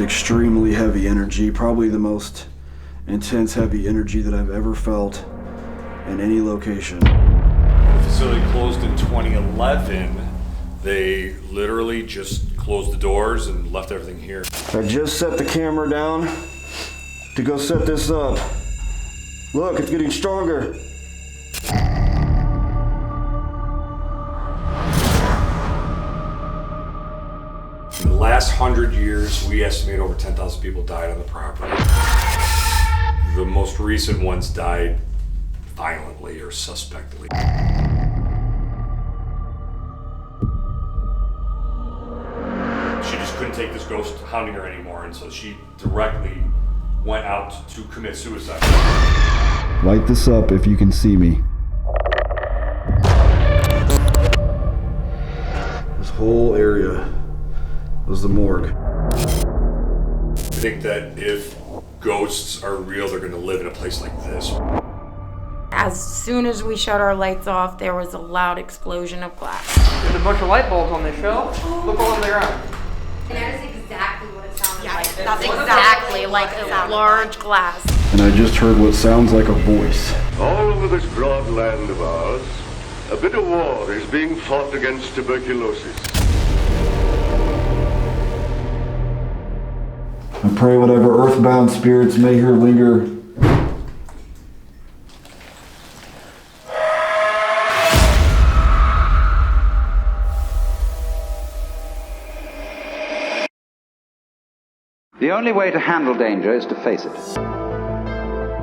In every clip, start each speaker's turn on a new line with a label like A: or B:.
A: extremely heavy energy, probably the most intense heavy energy that I've ever felt in any location.
B: The facility closed in 2011. They literally just closed the doors and left everything here.
A: I just set the camera down to go set this up. Look, it's getting stronger.
B: In the last 100 years, we estimate over 10,000 people died on the property. The most recent ones died violently or suspectly. She just couldn't take this ghost hounding her anymore, and so she directly went out to commit suicide.
A: Light this up if you can see me. This whole area was the morgue.
B: I think that if ghosts are real, they're going to live in a place like this.
C: As soon as we shut our lights off, there was a loud explosion of glass.
D: There's a bunch of light bulbs on this shelf. Look all on the ground.
E: And that is exactly what it sounded like.
C: That's exactly like a large glass.
A: And I just heard what sounds like a voice.
F: All over this broad land of ours, a bit of war is being fought against tuberculosis.
A: I pray whatever earthbound spirits may here linger
G: The only way to handle danger is to face it.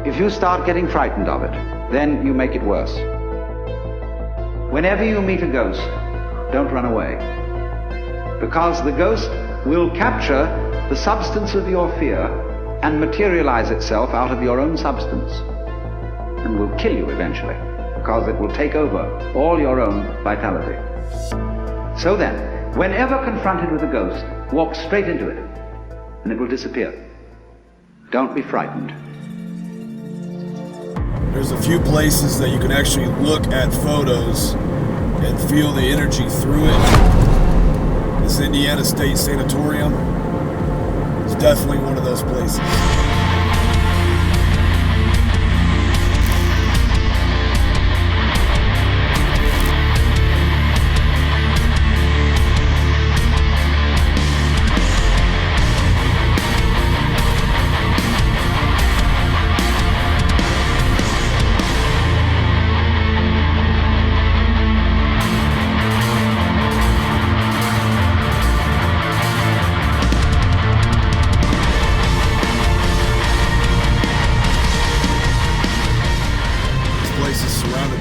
G: If you start getting frightened of it, then you make it worse. Whenever you meet a ghost, don't run away. Because the ghost will capture the substance of your fear and materialize itself out of your own substance, and will kill you eventually, because it will take over all your own vitality. So then, whenever confronted with a ghost, walk straight into it, and it will disappear. Don't be frightened.
A: There's a few places that you can actually look at photos and feel the energy through it. This Indiana State Sanatorium is definitely one of those places.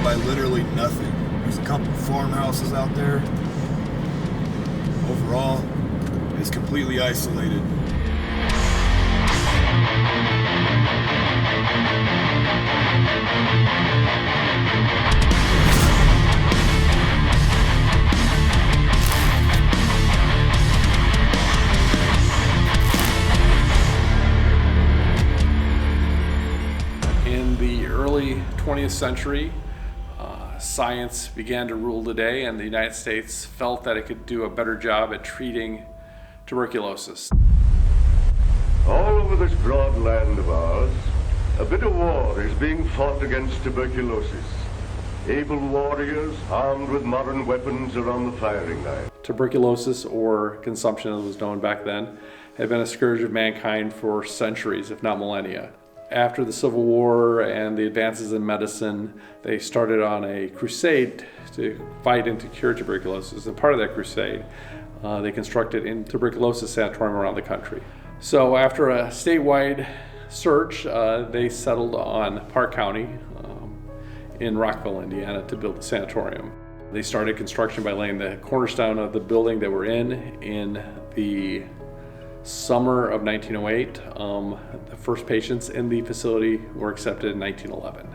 A: By literally nothing. There's a couple farmhouses out there. Overall, it's completely isolated.
H: In the early 20th century, science began to rule the day, and the United States felt that it could do a better job at treating tuberculosis.
F: All over this broad land of ours, a bit of war is being fought against tuberculosis. Able warriors armed with modern weapons are on the firing line.
H: Tuberculosis, or consumption as it was known back then, had been a scourge of mankind for centuries, if not millennia. After the Civil War and the advances in medicine, they started on a crusade to fight and to cure tuberculosis. And part of that crusade, they constructed a tuberculosis sanatorium around the country. So after a statewide search, they settled on Park County in Rockville, Indiana, to build the sanatorium. They started construction by laying the cornerstone of the building that we're in the summer of 1908. The first patients in the facility were accepted in 1911.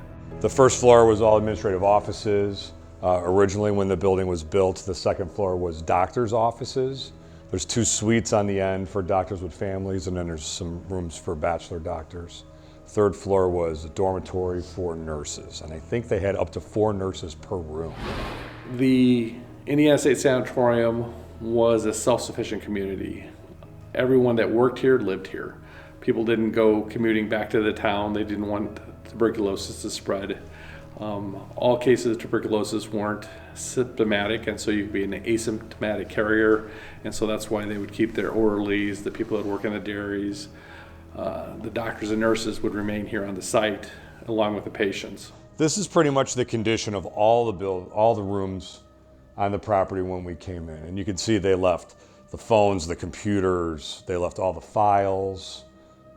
B: The first floor was all administrative offices. Originally, when the building was built, the second floor was doctors' offices. There's 2 suites on the end for doctors with families, and then there's some rooms for bachelor doctors. Third floor was a dormitory for nurses, and I think they had up to 4 nurses per room.
H: The Indiana State Sanatorium was a self-sufficient community. Everyone that worked here lived here. People didn't go commuting back to the town. They didn't want tuberculosis to spread. All cases of tuberculosis weren't symptomatic, and so you could be an asymptomatic carrier, and so that's why they would keep their orderlies, the people that work in the dairies, the doctors and nurses would remain here on the site along with the patients.
B: This is pretty much the condition of all the rooms on the property when we came in. And you can see they left the phones, the computers, they left all the files,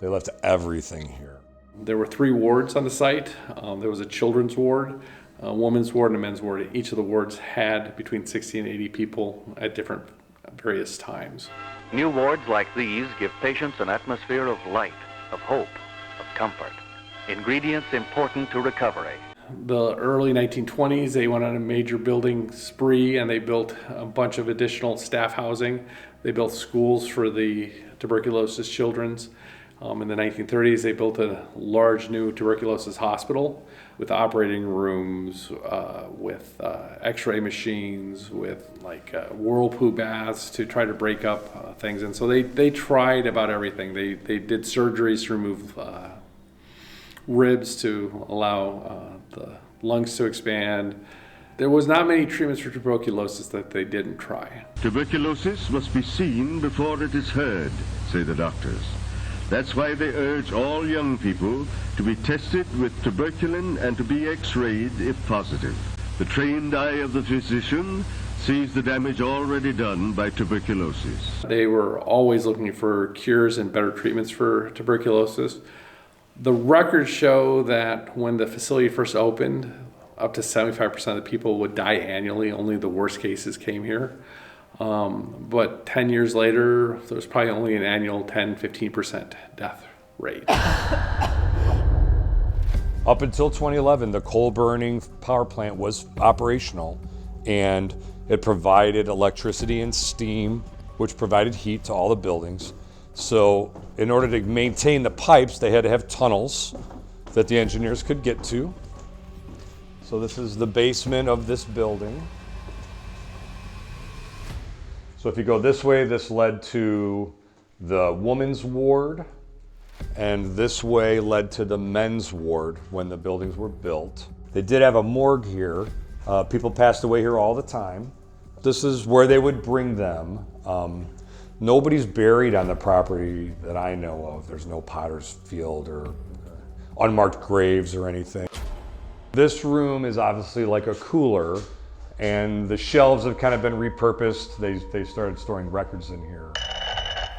B: they left everything here.
H: There were 3 wards on the site. There was a children's ward, a women's ward, and a men's ward. Each of the wards had between 60 and 80 people at different various times.
I: New wards like these give patients an atmosphere of light, of hope, of comfort. Ingredients important to recovery.
H: The early 1920s, they went on a major building spree and they built a bunch of additional staff housing. They built schools for the tuberculosis children's. In the 1930s, they built a large new tuberculosis hospital with operating rooms, with x-ray machines, with whirlpool baths to try to break up things. And so they tried about everything. They did surgeries to remove ribs to allow the lungs to expand. There was not many treatments for tuberculosis that they didn't try.
F: Tuberculosis must be seen before it is heard, say the doctors. That's why they urge all young people to be tested with tuberculin and to be x-rayed if positive. The trained eye of the physician sees the damage already done by tuberculosis.
H: They were always looking for cures and better treatments for tuberculosis. The records show that when the facility first opened, up to 75% of the people would die annually. Only the worst cases came here. But 10 years later, there was probably only an annual 10-15% death rate.
B: Up until 2011, the coal burning power plant was operational, and it provided electricity and steam, which provided heat to all the buildings. So in order to maintain the pipes, they had to have tunnels that the engineers could get to. So this is the basement of this building. So if you go this way, this led to the women's ward, and this way led to the men's ward when the buildings were built. They did have a morgue here. People passed away here all the time. This is where they would bring them. Nobody's buried on the property that I know of. There's no potter's field or unmarked graves or anything. This room is obviously like a cooler, and the shelves have kind of been repurposed. They started storing records in here.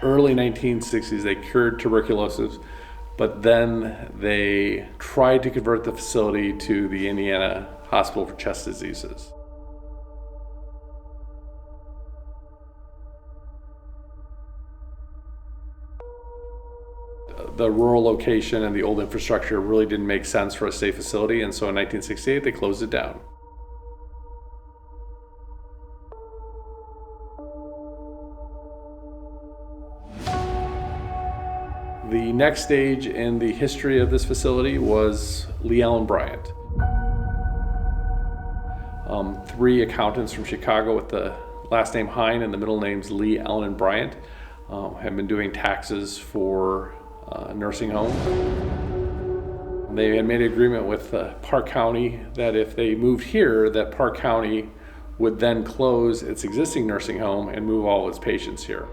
H: Early 1960s, they cured tuberculosis, but then they tried to convert the facility to the Indiana Hospital for Chest Diseases. The rural location and the old infrastructure really didn't make sense for a state facility, and so in 1968 they closed it down. The next stage in the history of this facility was Allen Bryant. 3 accountants from Chicago with the last name Hine and the middle names Lee, Allen, Bryant have been doing taxes for nursing home. They had made an agreement with Park County that if they moved here, that Park County would then close its existing nursing home and move all its patients here.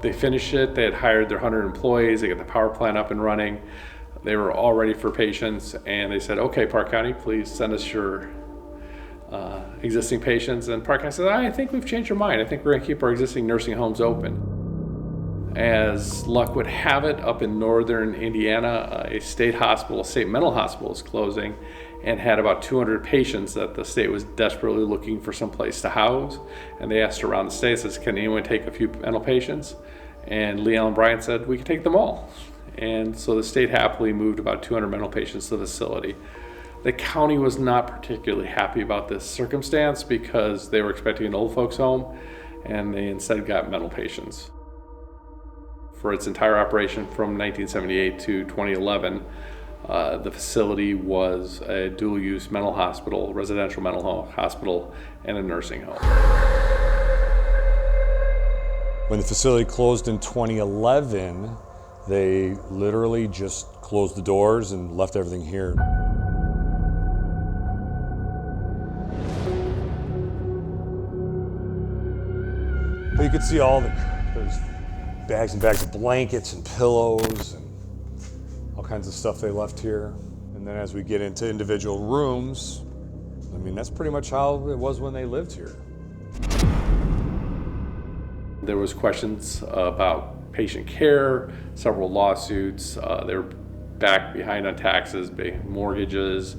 H: They finished it. They had hired their 100 employees. They got the power plant up and running. They were all ready for patients, and they said, okay, Park County, please send us your existing patients. And Park County said, I think we've changed our mind. I think we're gonna keep our existing nursing homes open. As luck would have it, up in northern Indiana, a state hospital, a state mental hospital is closing and had about 200 patients that the state was desperately looking for some place to house. And they asked around the state, says, can anyone take a few mental patients? And Allen Bryant said, we can take them all. And so the state happily moved about 200 mental patients to the facility. The county was not particularly happy about this circumstance because they were expecting an old folks home, and they instead got mental patients. For its entire operation from 1978 to 2011, the facility was a dual-use mental hospital, residential mental hospital, and a nursing home.
B: When the facility closed in 2011, they literally just closed the doors and left everything here. But you could see there's bags and bags of blankets and pillows and all kinds of stuff they left here. And then as we get into individual rooms, I mean, that's pretty much how it was when they lived here.
H: There was questions about patient care, several lawsuits. They were back behind on taxes, mortgages.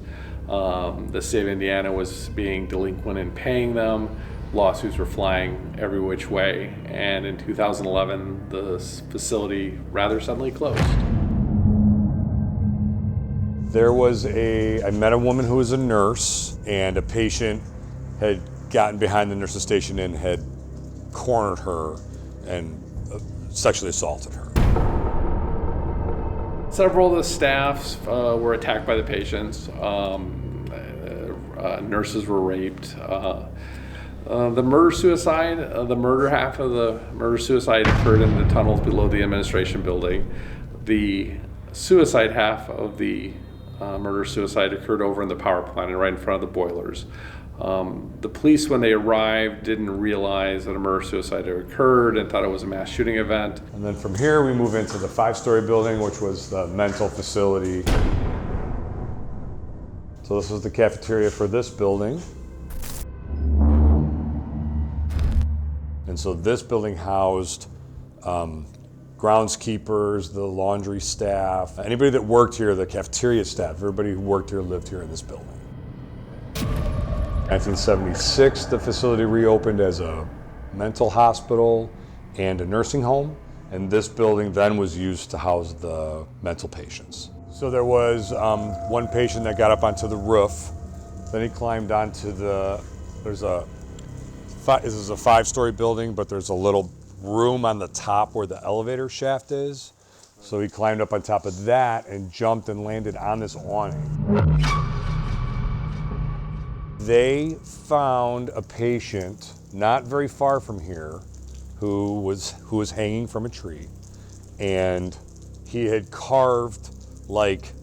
H: The state of Indiana was being delinquent in paying them. Lawsuits were flying every which way. And in 2011, the facility rather suddenly closed.
B: I met a woman who was a nurse, and a patient had gotten behind the nurse's station and had cornered her and sexually assaulted her. Several of the staffs were attacked by the patients. Nurses were raped. The murder half of the murder-suicide occurred in the tunnels below the administration building. The suicide half of the murder-suicide occurred over in the power plant and right in front of the boilers. The police, when they arrived, didn't realize that a murder-suicide had occurred and thought it was a mass shooting event. And then from here, we move into the 5-story building, which was the mental facility. So this was the cafeteria for this building. And so this building housed groundskeepers, the laundry staff, anybody that worked here, the cafeteria staff, everybody who worked here lived here in this building. 1976, the facility reopened as a mental hospital and a nursing home, and this building then was used to house the mental patients. So there was one patient that got up onto the roof, then he climbed onto this is a 5-story building, but there's a little room on the top where the elevator shaft is. So he climbed up on top of that and jumped and landed on this awning. They found a patient not very far from here who was hanging from a tree, and he had carved like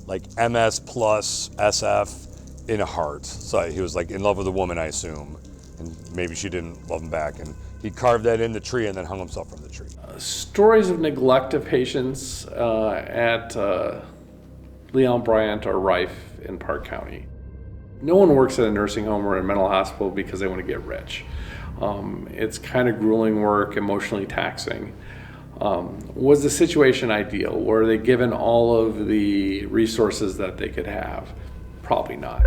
B: MS plus SF in a heart. So he was like in love with a woman, I assume, and maybe she didn't love him back, and he carved that in the tree and then hung himself from the tree. Stories of neglect of patients at Allen Bryant are rife in Park County. No one works at a nursing home or a mental hospital because they want to get rich. It's kind of grueling work, emotionally taxing. Was the situation ideal? Were they given all of the resources that they could have? Probably not.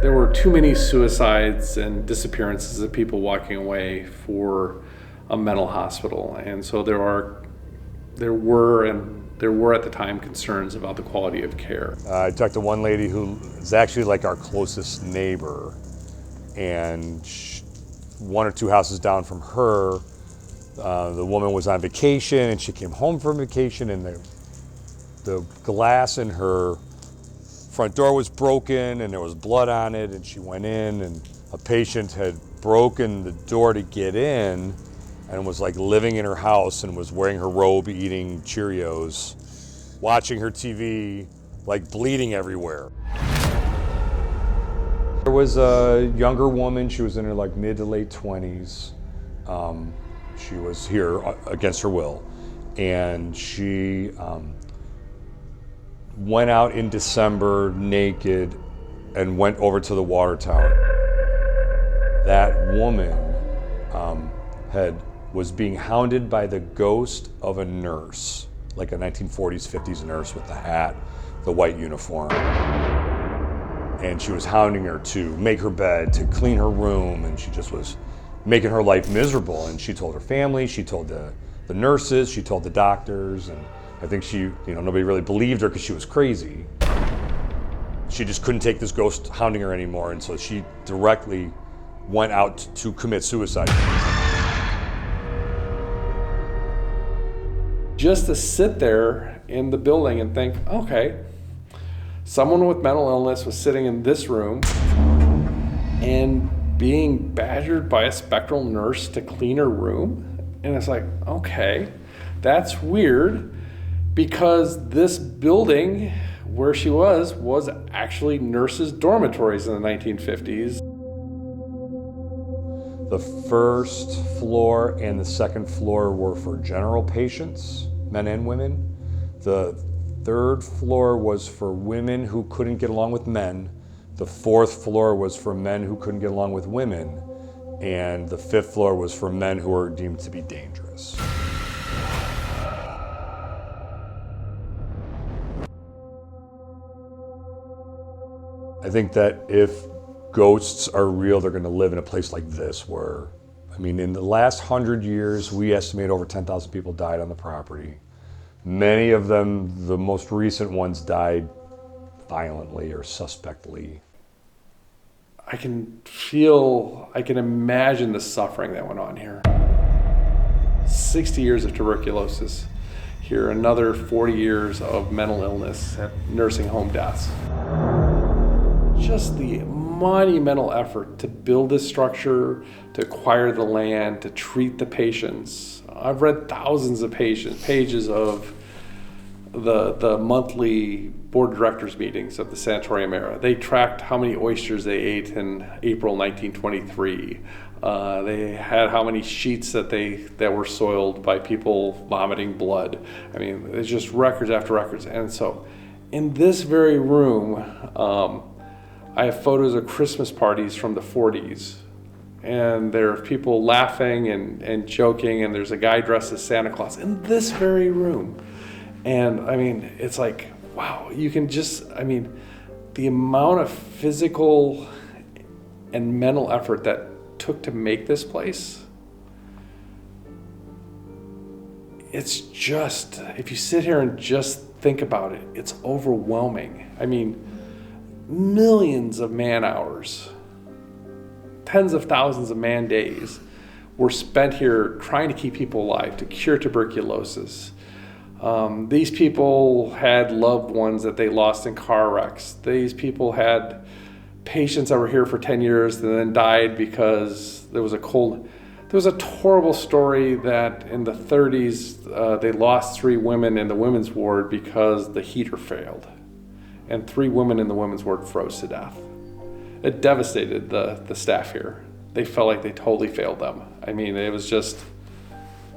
B: There were too many suicides and disappearances of people walking away for a mental hospital, and so there were at the time concerns about the quality of care. I talked to one lady who is actually like our closest neighbor, and one or two houses down from her, the woman was on vacation and she came home from vacation, and the glass in her front door was broken and there was blood on it, and she went in and a patient had broken the door to get in and was like living in her house and was wearing her robe, eating Cheerios, watching her TV, like bleeding everywhere. There was a younger woman, she was in her like mid to late 20s. She was here against her will, and she went out in December naked and went over to the water tower. That woman was being hounded by the ghost of a nurse, like a 1940s, 50s nurse with the hat, the white uniform. And she was hounding her to make her bed, to clean her room, and she just was making her life miserable. And she told her family, she told the nurses, she told the doctors, and I think nobody really believed her because she was crazy. She just couldn't take this ghost hounding her anymore, and so she directly went out to commit suicide. Just to sit there in the building and think, okay, someone with mental illness was sitting in this room, and
H: being badgered by a spectral nurse to clean her room. And it's like, okay, that's weird, because this building where she was actually nurses' dormitories in the 1950s.
B: The first floor and the second floor were for general patients, men and women. The third floor was for women who couldn't get along with men. The fourth floor was for men who couldn't get along with women. And the fifth floor was for men who were deemed to be dangerous. I think that if ghosts are real, they're going to live in a place like this where, I mean, in the last 100 years, we estimate over 10,000 people died on the property. Many of them, the most recent ones, died violently or suspectly.
H: I can imagine the suffering that went on here. 60 years of tuberculosis here, another 40 years of mental illness, nursing home deaths. Just the monumental effort to build this structure, to acquire the land, to treat the patients. I've read thousands of pages of the monthly board of directors meetings of the sanatorium era. They tracked how many oysters they ate in April 1923. They had how many sheets that were soiled by people vomiting blood. I mean, it's just records after records. And so in this very room, I have photos of Christmas parties from the 40s. And there are people laughing and joking, and there's a guy dressed as Santa Claus in this very room. And I mean, it's like, wow, you can just, I mean, the amount of physical and mental effort that took to make this place, it's just, if you sit here and just think about it, it's overwhelming. I mean, millions of man hours, tens of thousands of man days were spent here trying to keep people alive, to cure tuberculosis. These people had loved ones that they lost in car wrecks. These people had patients that were here for 10 years and then died because there was a cold. There was a horrible story that in the 30s, they lost 3 women in the women's ward because the heater failed. And 3 women in the women's ward froze to death. It devastated the staff here. They felt like they totally failed them. I mean, it was just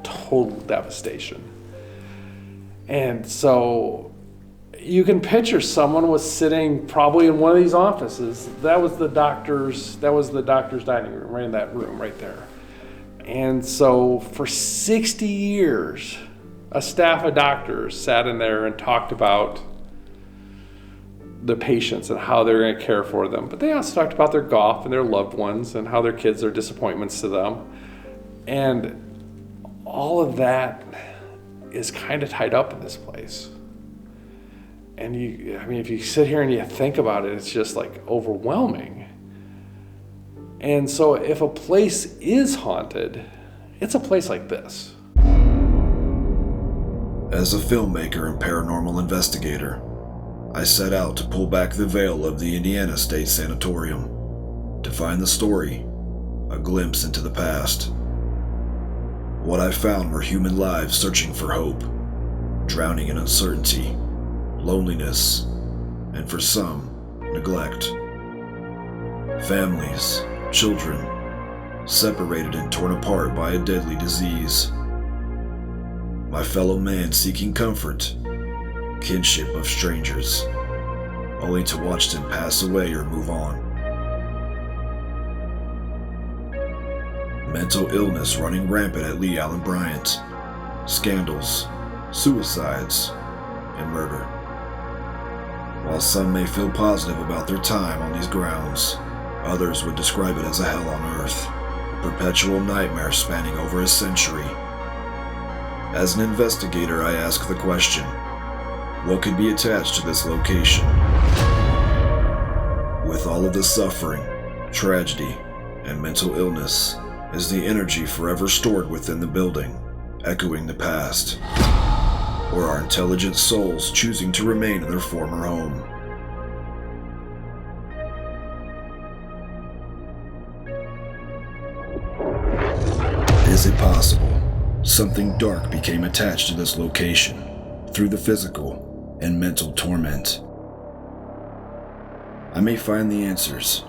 H: total devastation. And so you can picture someone was sitting probably in one of these offices. That was the doctor's dining room, right in that room right there. And so for 60 years, a staff of doctors sat in there and talked about the patients and how they're going to care for them. But they also talked about their golf and their loved ones and how their kids are disappointments to them. And all of that is kind of tied up in this place. And if you sit here and you think about it, it's just like overwhelming. And so if a place is haunted, it's a place like this.
A: As a filmmaker and paranormal investigator, I set out to pull back the veil of the Indiana State Sanatorium to find the story, a glimpse into the past. What I found were human lives searching for hope, drowning in uncertainty, loneliness, and for some, neglect. Families, children, separated and torn apart by a deadly disease. My fellow man seeking comfort, kinship of strangers, only to watch them pass away or move on. Mental illness running rampant at Allen Bryant, scandals, suicides, and murder. While some may feel positive about their time on these grounds, others would describe it as a hell on earth, a perpetual nightmare spanning over a century. As an investigator, I ask the question, what could be attached to this location? With all of the suffering, tragedy, and mental illness, is the energy forever stored within the building, echoing the past? Or are intelligent souls choosing to remain in their former home? Is it possible something dark became attached to this location through the physical and mental torment? I may find the answers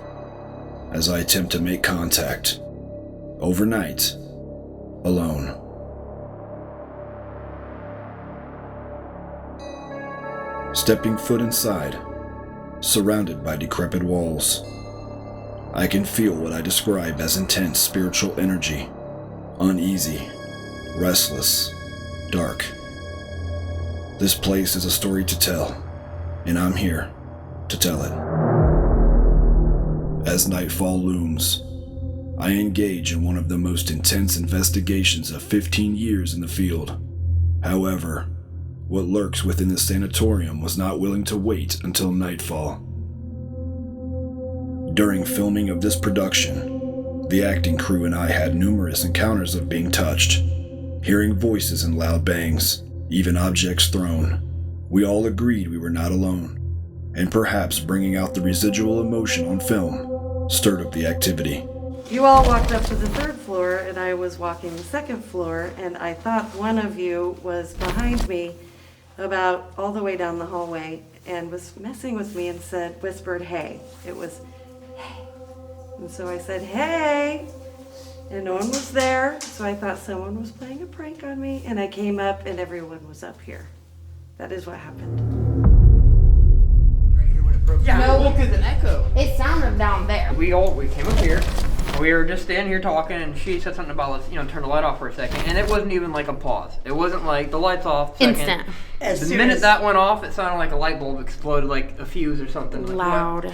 A: as I attempt to make contact overnight, alone. Stepping foot inside, surrounded by decrepit walls, I can feel what I describe as intense spiritual energy, uneasy, restless, dark. This place is a story to tell, and I'm here to tell it. As nightfall looms, I engage in one of the most intense investigations of 15 years in the field. However, what lurks within the sanatorium was not willing to wait until nightfall. During filming of this production, the acting crew and I had numerous encounters of being touched, hearing voices and loud bangs, even objects thrown. We all agreed we were not alone, and perhaps bringing out the residual emotion on film stirred up the activity.
J: You all walked up to the 3rd floor, and I was walking the 2nd floor, and I thought one of you was behind me about all the way down the hallway and was messing with me and whispered, "Hey." It was, "Hey." And so I said, "Hey," and no one was there, so I thought someone was playing a prank on me, and I came up and everyone was up here. That is what happened.
D: Right here when it broke. Yeah,
C: No.
D: look at the echo.
C: It sounded down there.
D: We came up here. We were just standing here talking, and she said something about, let's, turn the light off for a second. And it wasn't even like a pause. It wasn't like the light's off. Second.
C: Instant.
D: The minute that went off, it sounded like a light bulb exploded, like a fuse or something.
C: Loud.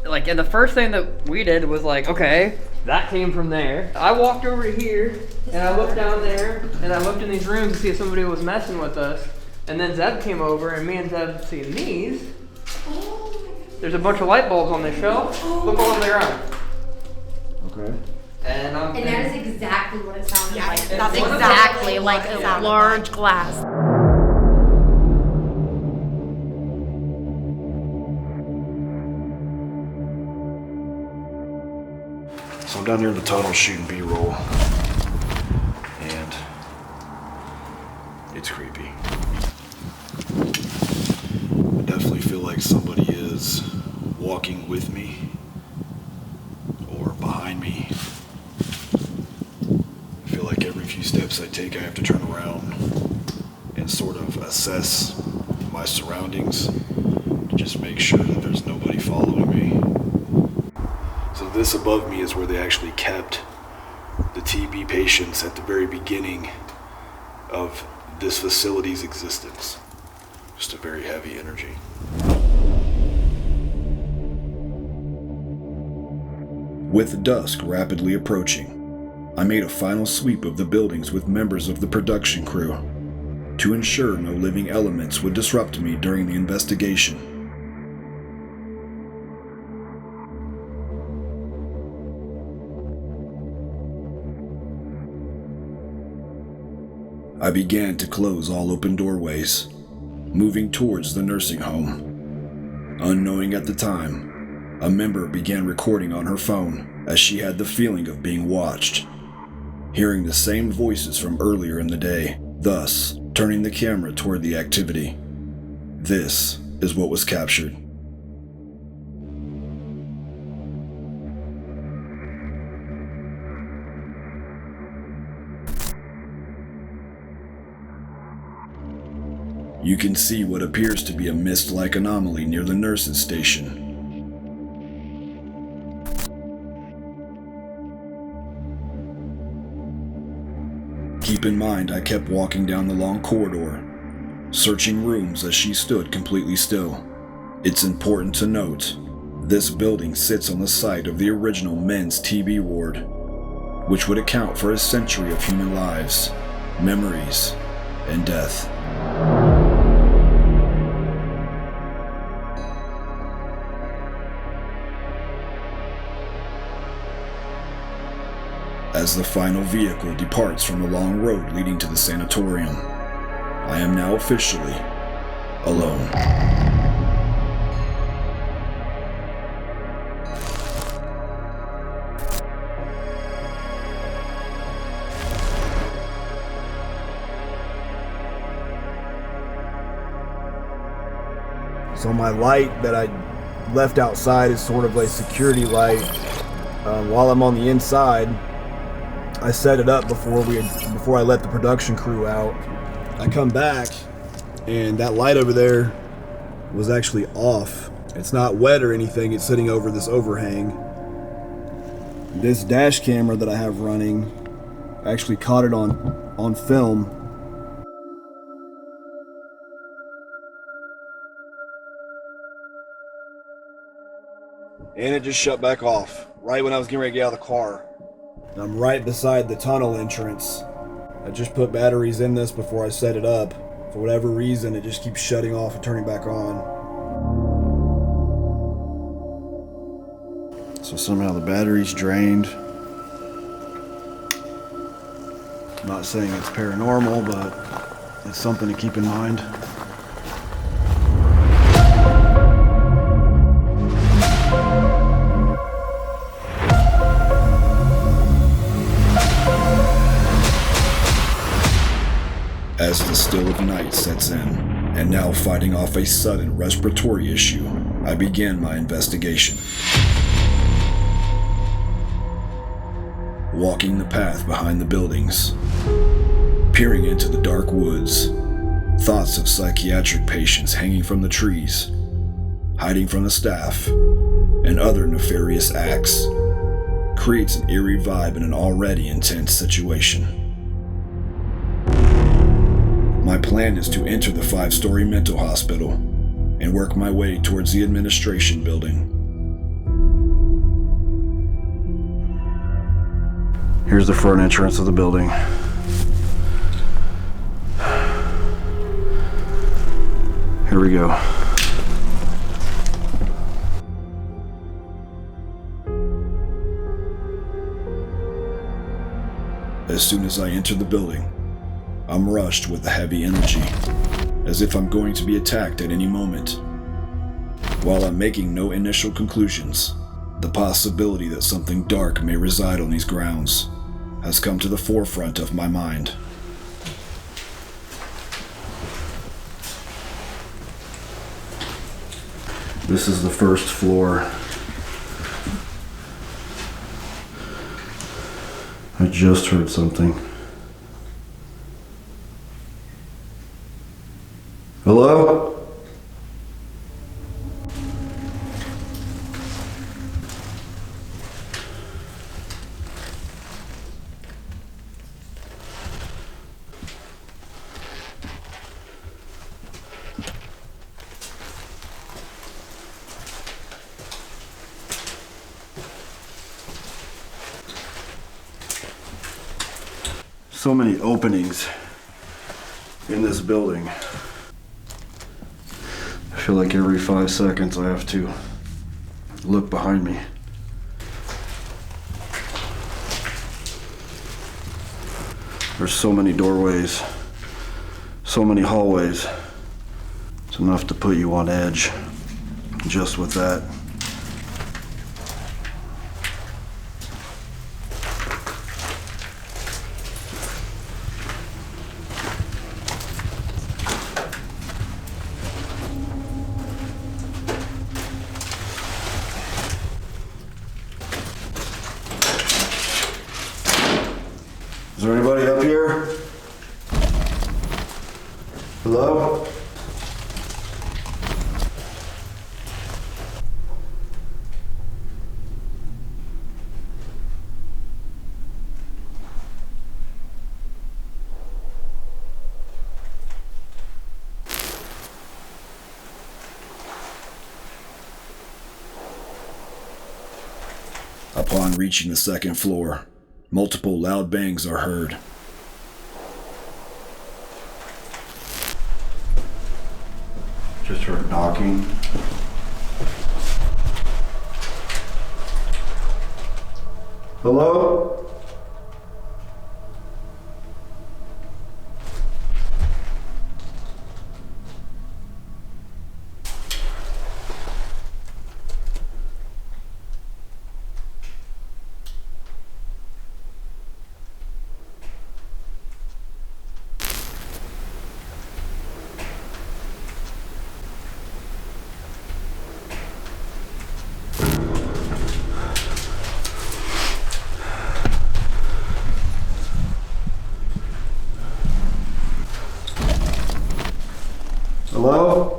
D: And the first thing that we did was like, okay, that came from there. I walked over to here, and I looked down there, and I looked in these rooms to see if somebody was messing with us. And then Zeb came over, and me and Zeb seen these. There's a bunch of light bulbs on this shelf. Look all on the ground.
B: Okay.
D: And
E: that is exactly what it sounded like.
C: That's exactly like a large glass.
A: So I'm down here in the tunnel shooting B-roll, and it's creepy. I definitely feel like somebody is walking with me or behind me. I feel like every few steps I take, I have to turn around and sort of assess my surroundings to just make sure that there's nobody following me. So this above me is where they actually kept the TB patients at the very beginning of this facility's existence. Just a very heavy energy. With dusk rapidly approaching, I made a final sweep of the buildings with members of the production crew to ensure no living elements would disrupt me during the investigation. I began to close all open doorways, moving towards the nursing home. Unknowing at the time, a member began recording on her phone as she had the feeling of being watched, hearing the same voices from earlier in the day, thus turning the camera toward the activity. This is what was captured. You can see what appears to be a mist-like anomaly near the nurses' station. Keep in mind, I kept walking down the long corridor, searching rooms as she stood completely still. It's important to note, this building sits on the site of the original men's TB ward, which would account for a century of human lives, memories, and death. As the final vehicle departs from the long road leading to the sanatorium, I am now officially alone. So my light that I left outside is sort of a security light. While I'm on the inside, I set it up before I let the production crew out. I come back, and that light over there was actually off. It's not wet or anything, it's sitting over this overhang. This dash camera that I have running actually caught it on film. And it just shut back off right when I was getting ready to get out of the car. And I'm right beside the tunnel entrance. I just put batteries in this before I set it up. For whatever reason, it just keeps shutting off and turning back on. So somehow the battery's drained. I'm not saying it's paranormal, but it's something to keep in mind. As the still of night sets in, and now fighting off a sudden respiratory issue, I begin my investigation. Walking the path behind the buildings, peering into the dark woods, thoughts of psychiatric patients hanging from the trees, hiding from the staff, and other nefarious acts creates an eerie vibe in an already intense situation. My plan is to enter the 5-story mental hospital and work my way towards the administration building. Here's the front entrance of the building. Here we go. As soon as I enter the building, I'm rushed with a heavy energy, as if I'm going to be attacked at any moment. While I'm making no initial conclusions, the possibility that something dark may reside on these grounds has come to the forefront of my mind. This is the first floor. I just heard something. Hello? So many openings in this building. I feel like every 5 seconds I have to look behind me. There's so many doorways, so many hallways. It's enough to put you on edge just with that. Is there anybody up here? Hello? Upon reaching the second floor, multiple loud bangs are heard. Just heard knocking. Hello? Hello?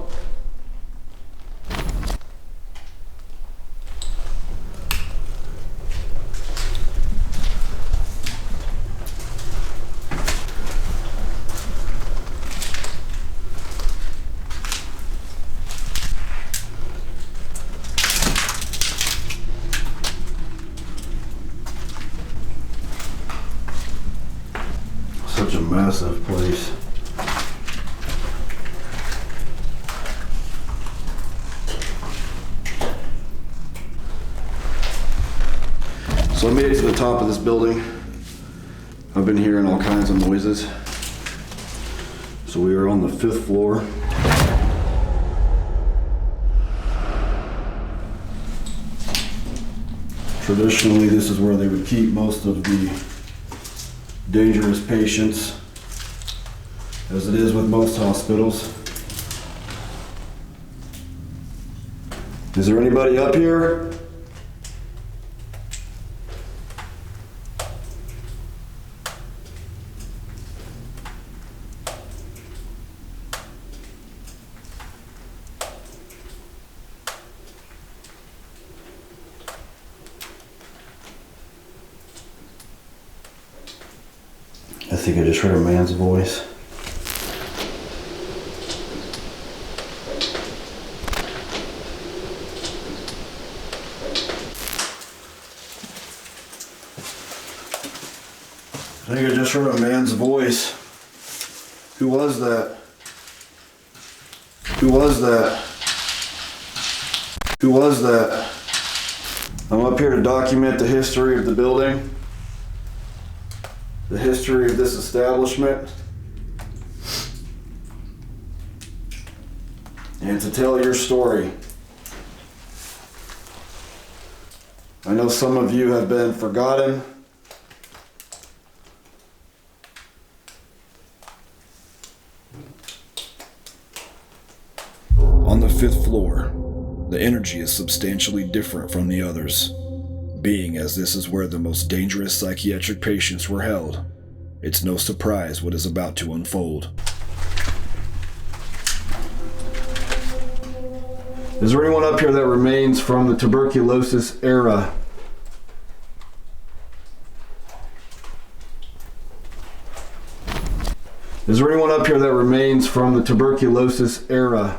A: Such a massive place. So I made it to the top of this building. I've been hearing all kinds of noises. So we are on the 5th floor. Traditionally, this is where they would keep most of the dangerous patients, as it is with most hospitals. Is there anybody up here? I think I just heard a man's voice. I think I just heard a man's voice. Who was that? Who was that? Who was that? I'm up here to document the history of the building. The history of this establishment, and to tell your story. I know some of you have been forgotten. On the 5th floor, the energy is substantially different from the others. Being as this is where the most dangerous psychiatric patients were held, it's no surprise what is about to unfold. Is there anyone up here that remains from the tuberculosis era? Is there anyone up here that remains from the tuberculosis era?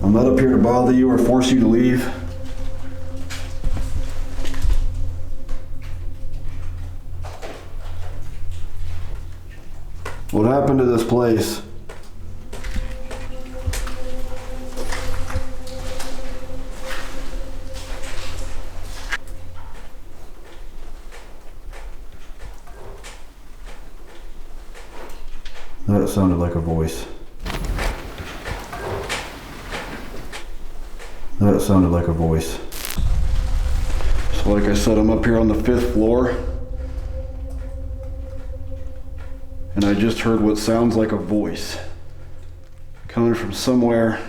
A: I'm not up here to bother you or force you to leave. What happened to this place? That sounded like a voice. That sounded like a voice. So like I said, I'm up here on the 5th floor. And I just heard what sounds like a voice coming from somewhere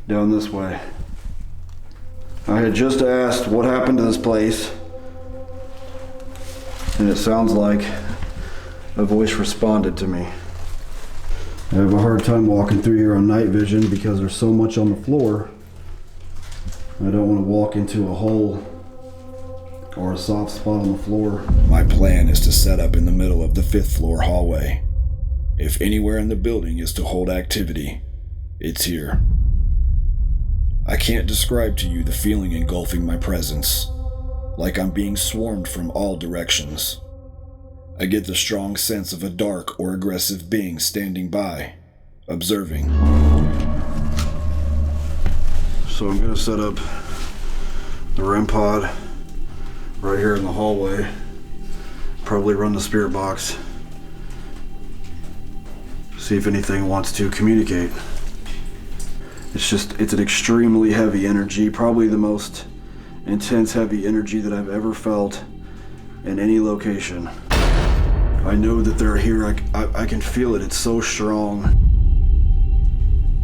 A: down this way. I had just asked what happened to this place, and it sounds like a voice responded to me. I have a hard time walking through here on night vision because there's so much on the floor. I don't want to walk into a hole or a soft spot on the floor. My plan is to set up in the middle of the 5th floor hallway. If anywhere in the building is to hold activity, it's here. I can't describe to you the feeling engulfing my presence, like I'm being swarmed from all directions. I get the strong sense of a dark or aggressive being standing by, observing. So I'm gonna set up the Rimpod right here in the hallway. Probably run the spirit box. See if anything wants to communicate. It's an extremely heavy energy, probably the most intense heavy energy that I've ever felt in any location. I know that they're here, I can feel it, it's so strong.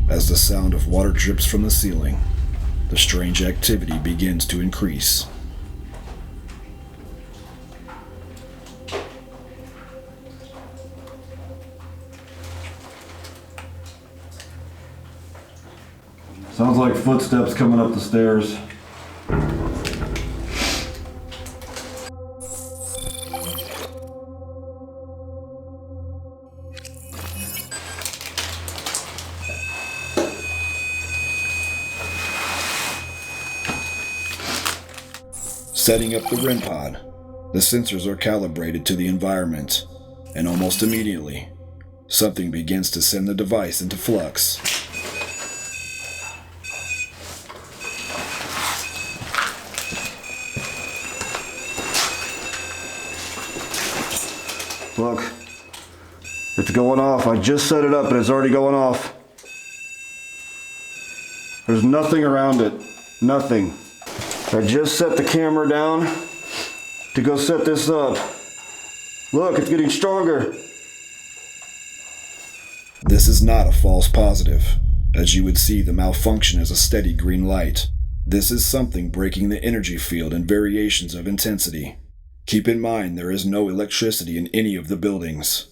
A: As the sound of water drips from the ceiling, the strange activity begins to increase.
K: Sounds like footsteps coming up the stairs.
A: Setting up the Rimpod, the sensors are calibrated to the environment, and almost immediately, something begins to send the device into flux.
K: Look, it's going off. I just set it up and it's already going off. There's nothing around it. Nothing. I just set the camera down to go set this up. Look, it's getting stronger.
A: This is not a false positive. As you would see, the malfunction is a steady green light. This is something breaking the energy field in variations of intensity. Keep in mind there is no electricity in any of the buildings,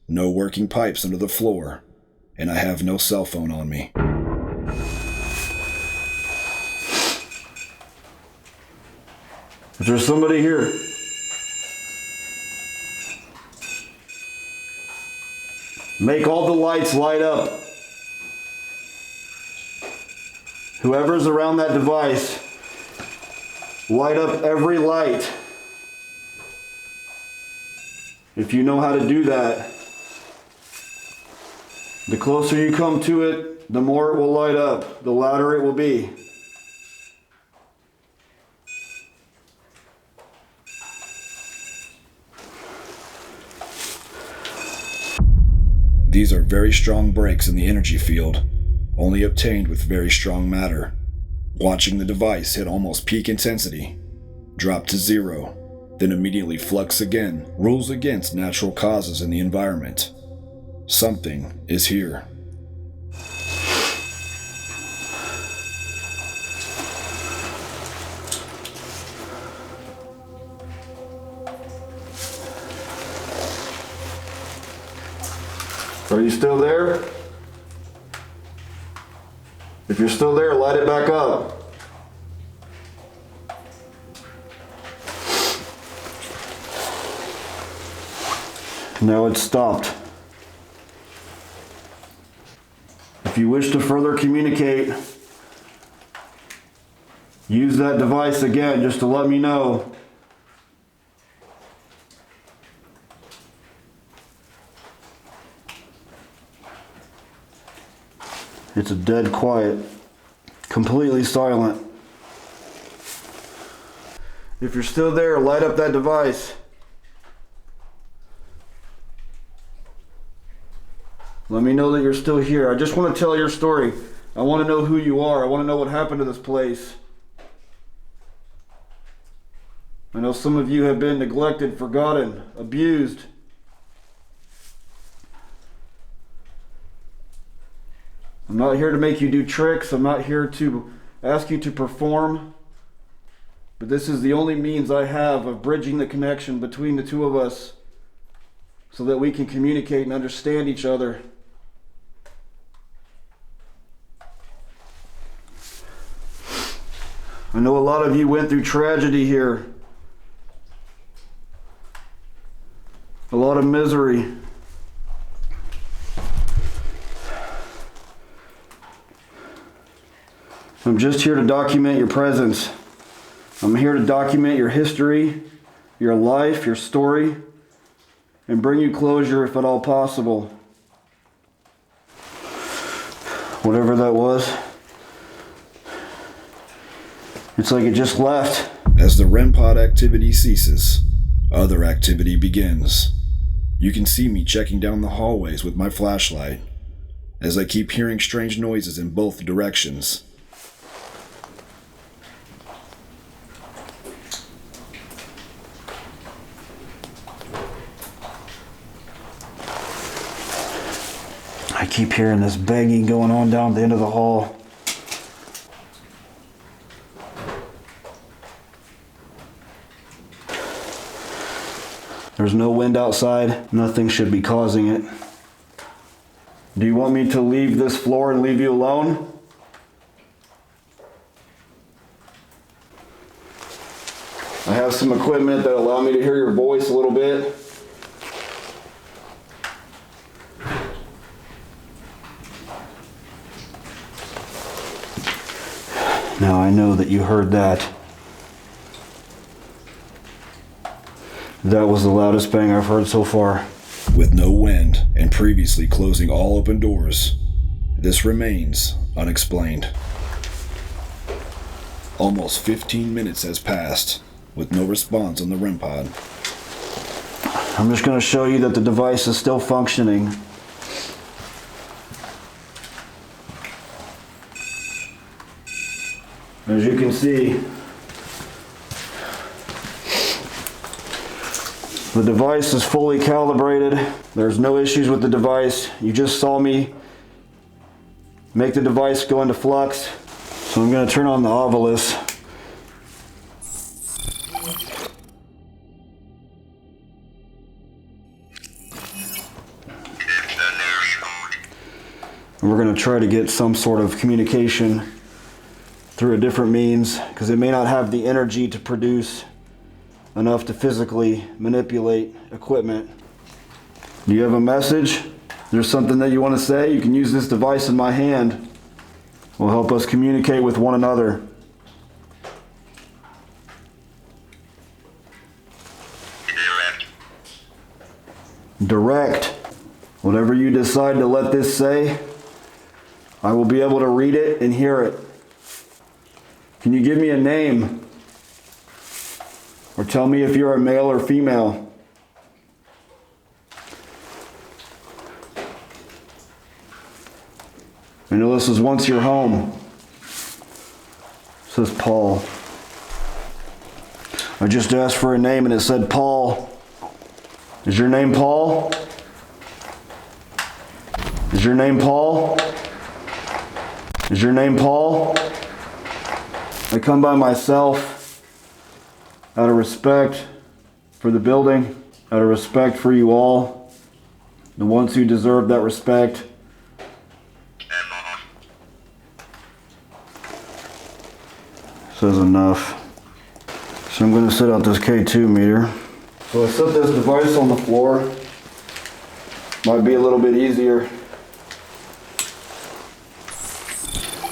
A: no working pipes under the floor, and I have no cell phone on me.
K: Is there somebody here? Make all the lights light up. Whoever's around that device, light up every light. If you know how to do that, the closer you come to it, the more it will light up, the louder it will be.
A: These are very strong breaks in the energy field, only obtained with very strong matter. Watching the device hit almost peak intensity, drop to 0, then immediately flux again, rules against natural causes in the environment. Something is here.
K: Are you still there? If you're still there, light it back up. Now it's stopped. If you wish to further communicate, use that device again just to let me know. It's a dead quiet, completely silent. If you're still there, light up that device. Let me know that you're still here. I just want to tell your story. I want to know who you are. I want to know what happened to this place. I know some of you have been neglected, forgotten, abused. I'm not here to make you do tricks. I'm not here to ask you to perform. But this is the only means I have of bridging the connection between the two of us so that we can communicate and understand each other. I know a lot of you went through tragedy here. A lot of misery. I'm just here to document your presence. I'm here to document your history, your life, your story, and bring you closure if at all possible. Whatever that was, it's like it just left.
A: As the Rimpod activity ceases, other activity begins. You can see me checking down the hallways with my flashlight, as I keep hearing strange noises in both directions.
K: I keep hearing this banging going on down the end of the hall. There's no wind outside. Nothing should be causing it. Do you want me to leave this floor and leave you alone? I have some equipment that allow me to hear your voice a little bit. Now I know that you heard that. That was the loudest bang I've heard so far.
A: With no wind and previously closing all open doors, this remains unexplained. Almost 15 minutes has passed with no response on the Rimpod.
K: I'm just going to show you that the device is still functioning. As you can see, the device is fully calibrated. There's no issues with the device. You just saw me make the device go into flux. So I'm going to turn on the Ovilus. And we're going to try to get some sort of communication through a different means, because it may not have the energy to produce enough to physically manipulate equipment. Do you have a message? There's something that you want to say? You can use this device in my hand. It will help us communicate with one another. Direct. Whatever you decide to let this say, I will be able to read it and hear it. Can you give me a name? Or tell me if you're a male or female. I know this was once your home. It says Paul. I just asked for a name and it said Paul. Is your name Paul? Is your name Paul? Is your name Paul? I come by myself out of respect for the building, out of respect for you all, the ones who deserve that respect. Says enough. So I'm going to set out this K2 meter. So I set this device on the floor. Might be a little bit easier.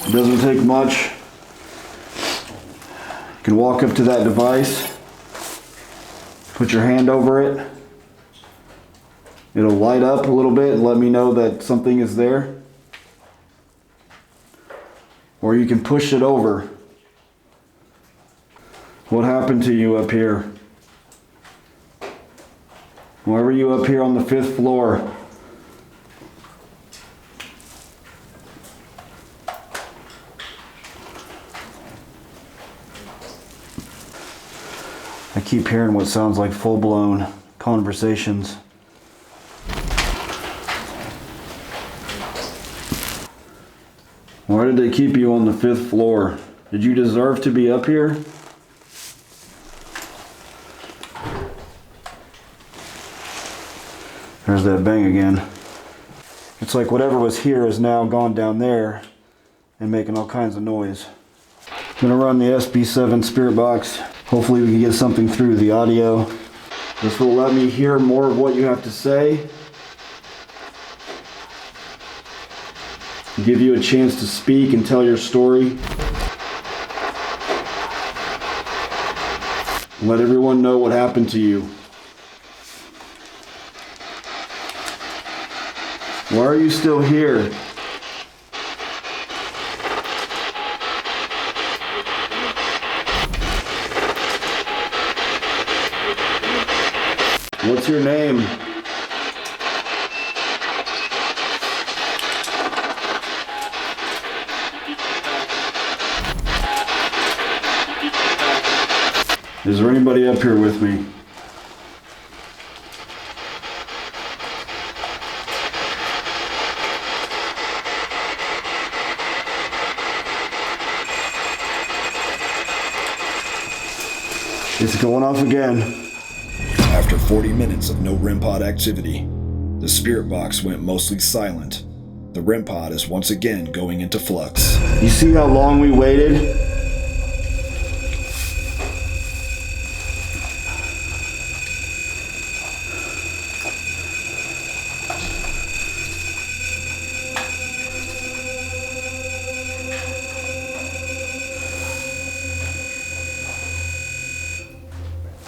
K: It doesn't take much. You can walk up to that device, put your hand over it. It'll light up a little bit and let me know that something is there. Or you can push it over. What happened to you up here? Why were you up here on the 5th floor? I keep hearing what sounds like full-blown conversations. Why did they keep you on the 5th floor? Did you deserve to be up here? There's that bang again. It's like whatever was here has now gone down there and making all kinds of noise. I'm gonna run the SB7 spirit box. Hopefully we can get something through the audio. This will let me hear more of what you have to say. Give you a chance to speak and tell your story. Let everyone know what happened to you. Why are you still here? What's your name? Is there anybody up here with me? It's going off again.
A: After 40 minutes of no Rimpod activity, the spirit box went mostly silent. The Rimpod is once again going into flux.
K: You see how long we waited?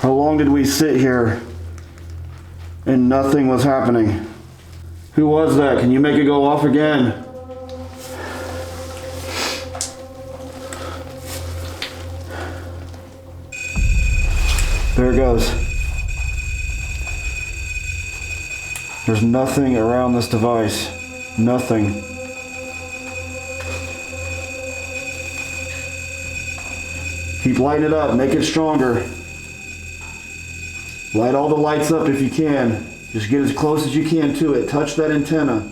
K: How long did we sit here and nothing was happening? Who was that? Can you make it go off again? There it goes. There's nothing around this device. Nothing. Keep lighting it up. Make it stronger. Light all the lights up if you can. Just get as close as you can to it. Touch that antenna.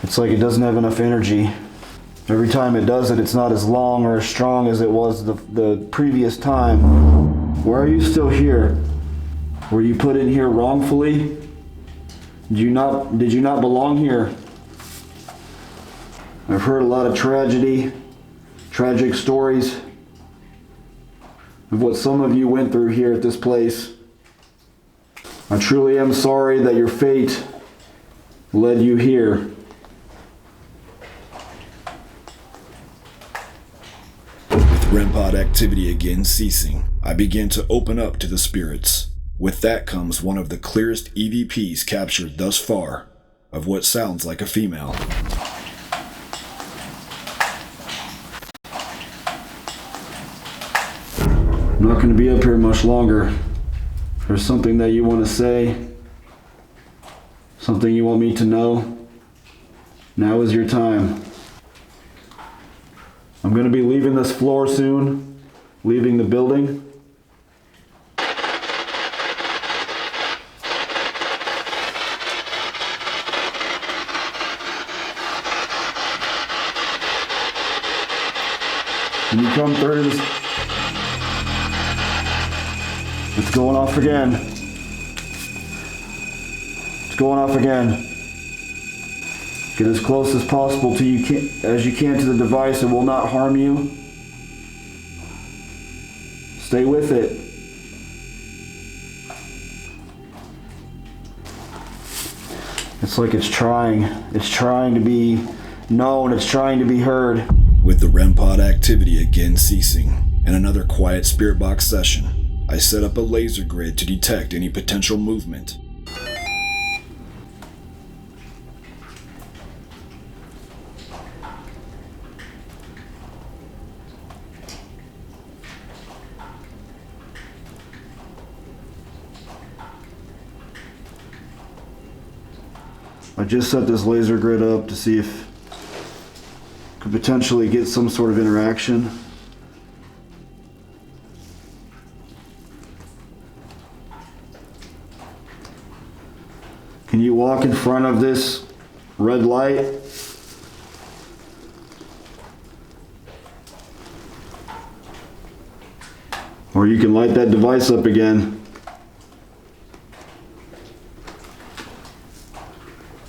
K: It's like it doesn't have enough energy. Every time it does it, it's not as long or as strong as it was the previous time. Why are you still here? Were you put in here wrongfully? Did you not belong here? I've heard a lot of tragic stories of what some of you went through here at this place. I truly am sorry that your fate led you here.
A: With Rimpod activity again ceasing, I begin to open up to the spirits. With that comes one of the clearest EVPs captured thus far of what sounds like a female.
K: I'm not going to be up here much longer. If there's something that you want to say, something you want me to know, now is your time. I'm going to be leaving this floor soon, leaving the building. When you come through this, it's going off again. It's going off again. Get as close as possible as you can to the device. It will not harm you. Stay with it. It's like it's trying to be known, it's trying to be heard.
A: With the Rimpod activity again ceasing and another quiet spirit box session, I set up a laser grid to detect any potential movement.
K: I just set this laser grid up to see if could potentially get some sort of interaction. Can you walk in front of this red light? Or you can light that device up again.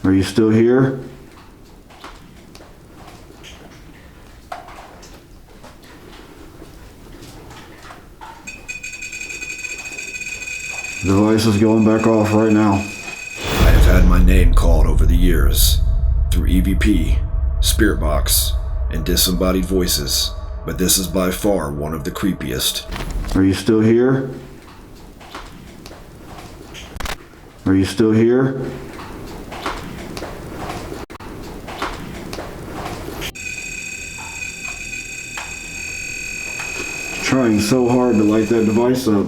K: Are you still here? The device is going back off right now.
A: I have had my name called over the years, through EVP, Spirit Box, and disembodied voices, but this is by far one of the creepiest.
K: Are you still here? Are you still here? Trying so hard to light that device up.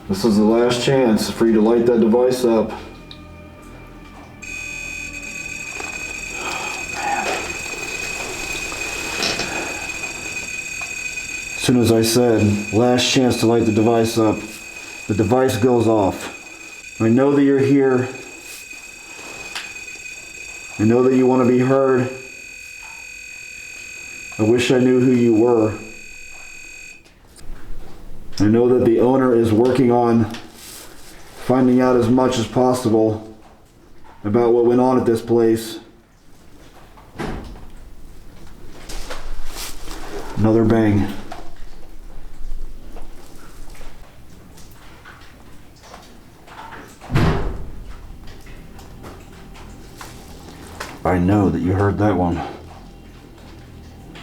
K: This is the last chance for you to light that device up. As soon as I said, last chance to light the device up, the device goes off. I know that you're here. I know that you want to be heard. I wish I knew who you were. I know that the owner is working on finding out as much as possible about what went on at this place. Another bang. know that you heard that one.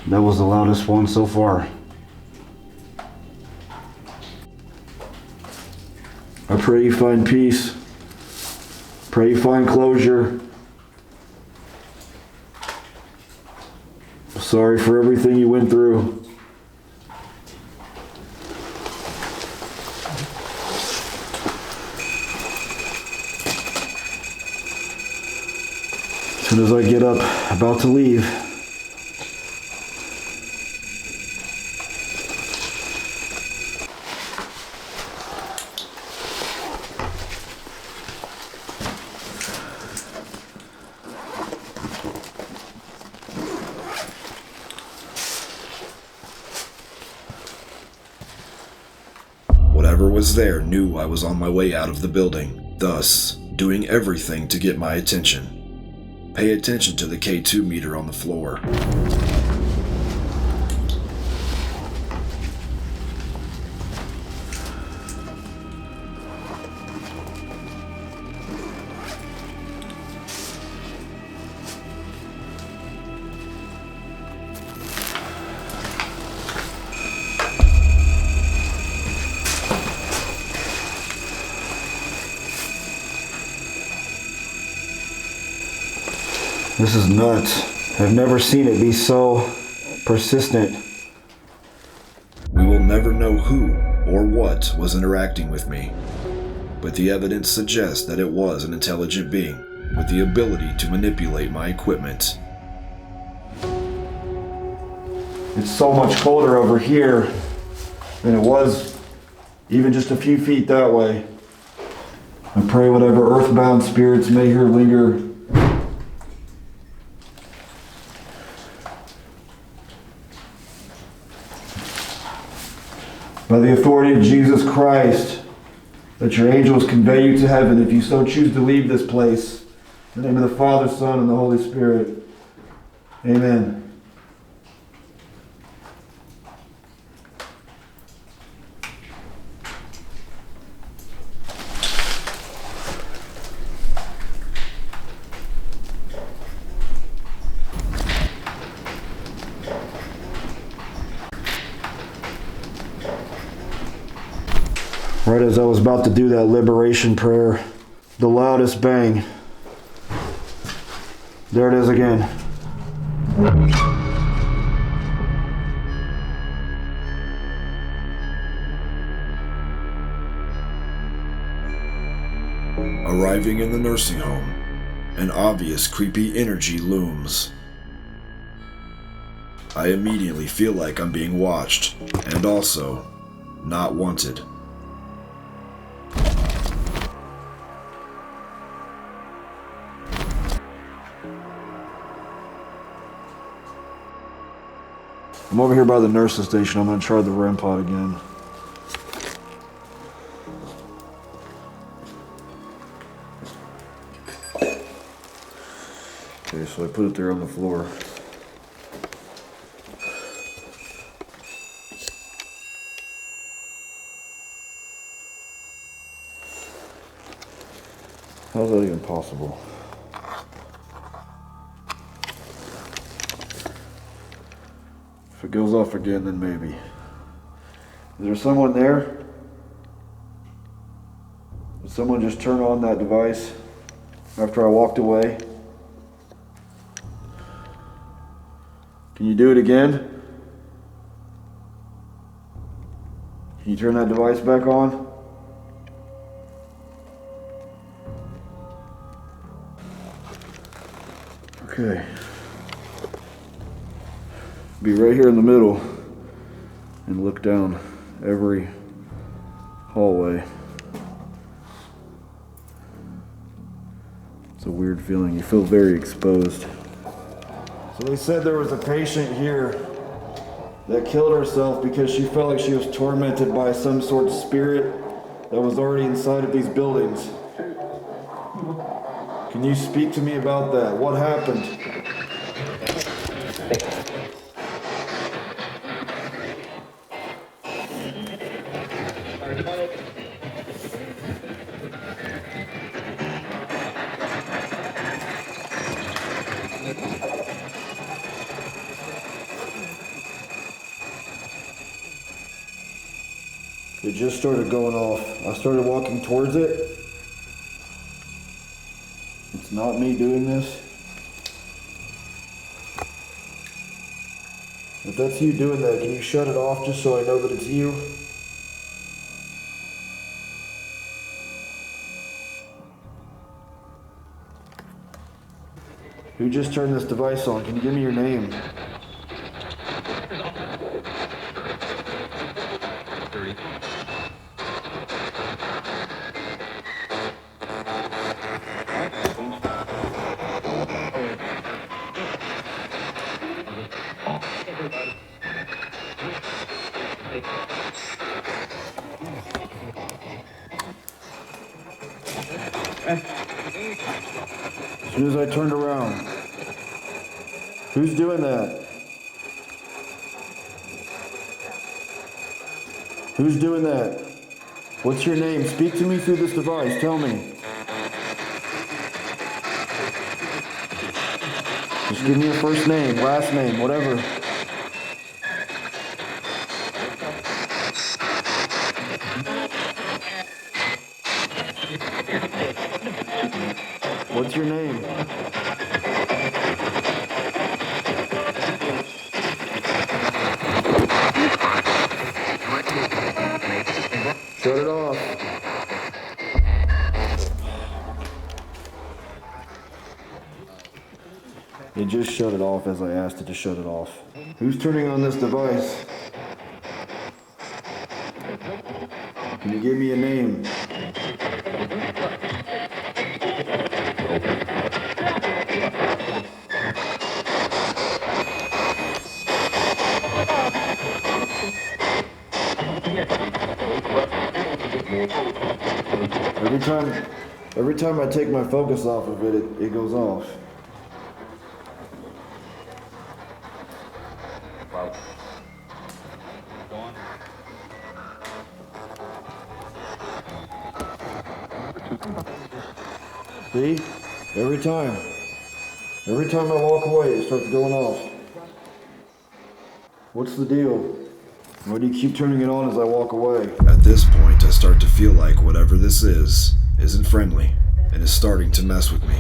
K: That was the loudest one so far. I pray you find peace. Pray you find closure. Sorry for everything you went through. As soon as I get up, about to leave,
A: whatever was there knew I was on my way out of the building, thus doing everything to get my attention. Pay attention to the K2 meter on the floor.
K: this is nuts. I've never seen it be so persistent.
A: We will never know who or what was interacting with me, but the evidence suggests that it was an intelligent being with the ability to manipulate my equipment.
K: It's so much colder over here than it was even just a few feet that way. I pray whatever earthbound spirits may here linger by the authority of Jesus Christ, that your angels convey you to heaven if you so choose to leave this place. In the name of the Father, Son, and the Holy Spirit. Amen. Right as I was about to do that liberation prayer, the loudest bang. There it is again.
A: Arriving in the nursing home, an obvious creepy energy looms. I immediately feel like I'm being watched, and also not wanted.
K: I'm over here by the nurse's station. I'm going to try the Rimpod again. Okay, so I put it there on the floor. How's that even possible? If it goes off again, then maybe. Is there someone there? Did someone just turn on that device after I walked away? Can you do it again? Can you turn that device back on? Okay. Be right here in the middle and look down every hallway. It's a weird feeling. You feel very exposed. So they said there was a patient here that killed herself because she felt like she was tormented by some sort of spirit that was already inside of these buildings. Can you speak to me about that? What happened? It just started going off. I started walking towards it. It's not me doing this. If that's you doing that, can you shut it off just so I know that it's you? Who just turned this device on? Can you give me your name? As soon as I turned around. Who's doing that? Who's doing that? What's your name? Speak to me through this device. Tell me. Just give me your first name, last name, whatever. What's your name? Shut it off. It just shut it off as I asked it to shut it off. Who's turning on this device? Can you give me a name? Every time I take my focus off of it, it goes off. See? Every time I walk away, it starts going off. What's the deal? Why do you keep turning it on as I walk away?
A: At this point, I start to feel like whatever this isn't friendly and is starting to mess with me.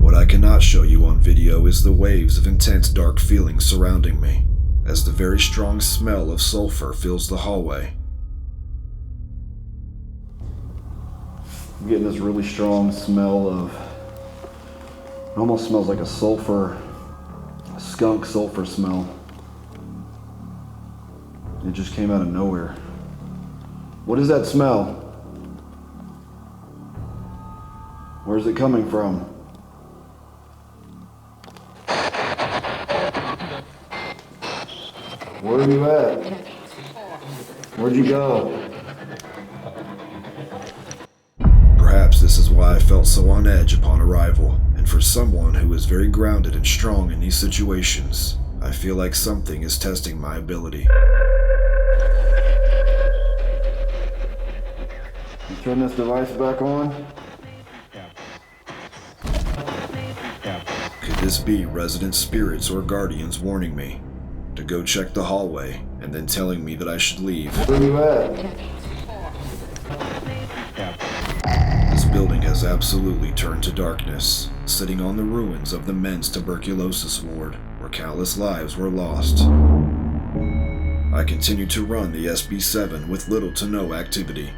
A: What I cannot show you on video is the waves of intense dark feelings surrounding me, as the very strong smell of sulfur fills the hallway.
K: I'm getting this really strong smell of, it almost smells like a skunk sulfur smell. It just came out of nowhere. What is that smell? Where's it coming from? Where are you at? Where'd you go?
A: Perhaps this is why I felt so on edge upon arrival, and for someone who is very grounded and strong in these situations, I feel like something is testing my ability.
K: You turn this device back on?
A: Could this be resident spirits or guardians warning me to go check the hallway and then telling me that I should leave?
K: Where are you at?
A: This building has absolutely turned to darkness, sitting on the ruins of the men's tuberculosis ward, where countless lives were lost. I continued to run the SB7 with little to no activity,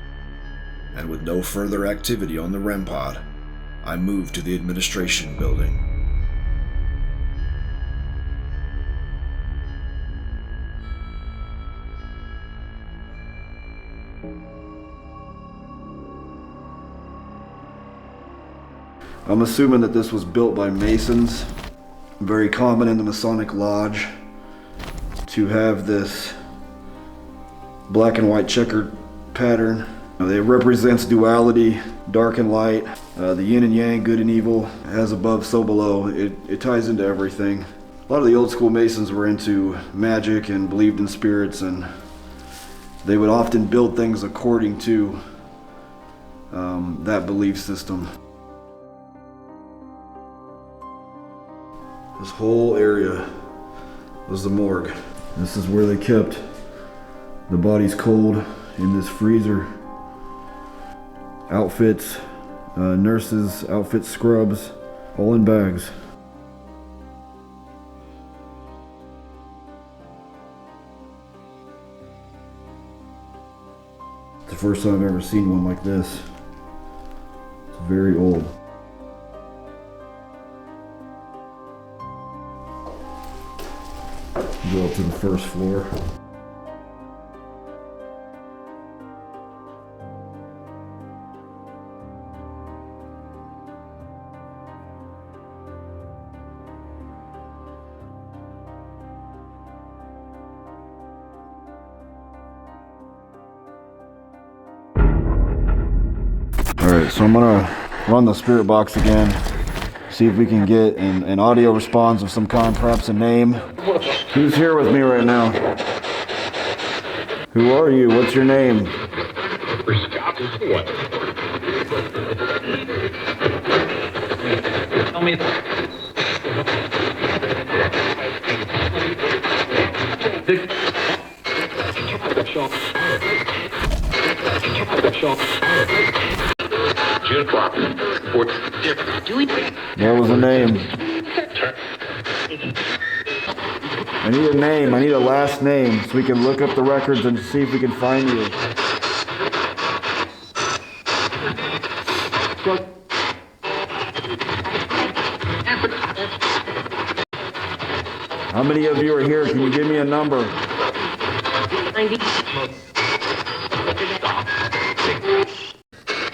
A: and with no further activity on the Rimpod, I moved to the administration building.
K: I'm assuming that this was built by Masons. Very common in the Masonic Lodge to have this black and white checkered pattern. It represents duality, dark and light, the yin and yang, good and evil, as above, so below. It ties into everything. A lot of the old school Masons were into magic and believed in spirits, and they would often build things according to that belief system. This whole area was the morgue. This is where they kept the bodies cold in this freezer. Outfits, nurses' outfits, scrubs, all in bags. It's the first time I've ever seen one like this. It's very old. Go up to the first floor. Alright, so I'm gonna run the spirit box again, see if we can get an audio response of some kind, perhaps a name. Who's here with me right now? Who are you? What's your name?
L: Tell me.
K: That was a name. I need a name. I need a last name so we can look up the records and see if we can find you. How many of you are here? Can you give me a number?